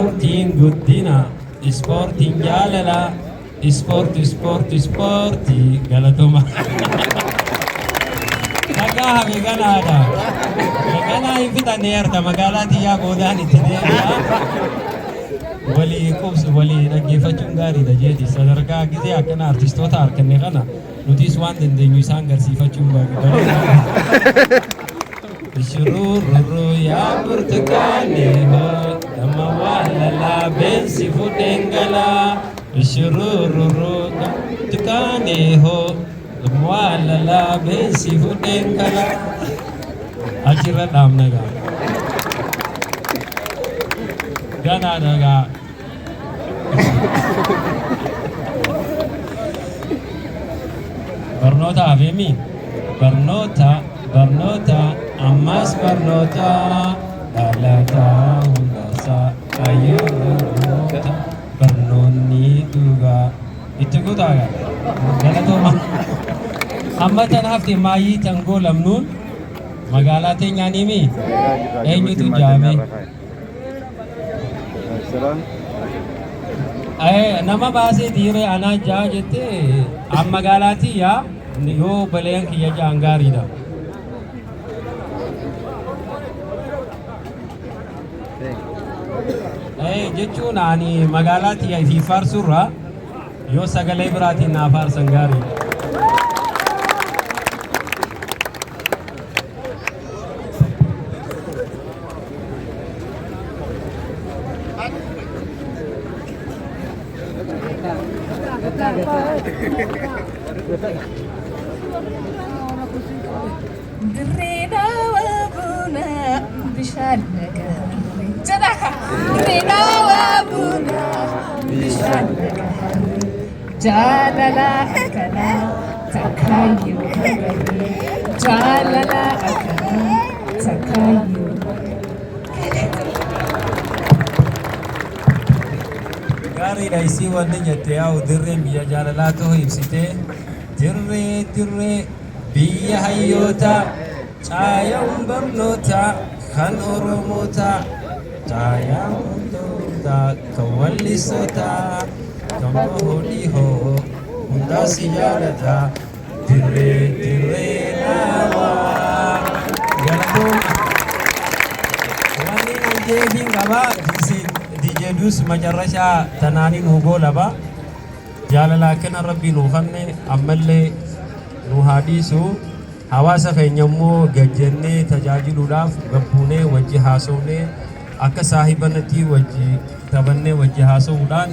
ispoortiin guddina, ispoortiin jaalala, ispoortii galatuma. Nagaa hafe ganaadha. Ganaa hin fixanneerta magaalaa xiyyaa boodaan itti deebi'a. Walii qubsu walii dhaggeeffachuun gaariidha jeeti. Sadarkaa gisee akkana artistoota harkanne kana nutis waan dandeenyu isaan garsiifachuun bareeda. Shurururu yaa burtukaane hoo nama waalala beensi fudheen galaa. Shurururu burtukaane hoo nama waalala beensi fudheen galaa. Achirra dhaabna gaa. Ganaadha gaa. Barnoota hafeemi. Barnoota ammas barnoota dhalataa hundaasaa ayyoota barnoonni dhugaa itti kutaaga galatooma amma tan hafte maayii tan goolamnuun magaalaa teenyaaniimi eenyutu jaame nama baasee dhiiree anaa jaa jette an magaalaatii yaa yoo baleen kiyya jaan gaariidha. Jechuun ani magaalaa xiyyaa fi faarsurra yoo sagalee biraatiin naa faarsan gaarii. Jalala akana takayu Jalala akana takayu Gaariidha isii wanni jette yaa dirreen biyya jaalalaa ta'uu ibsite dirree biyya hayyoota caayaan barnoota kan Oromoota caayaan hundoota kan wallisoota kan hoolii hoo hundaa si jaalata dirree naawaa galatooma wanni nan jeefiin qabaa dijeedus macarrashaa tanaanii nuu goolaba jaalalaa kana rabbii nuu fanne ammallee nu haa dhiisu hawaasa keenya immoo gajjannee tajaajiluudhaaf gabbuunee wajji haasofnee akka saahibanatti wajji taphannee wajji haasa'uudhaan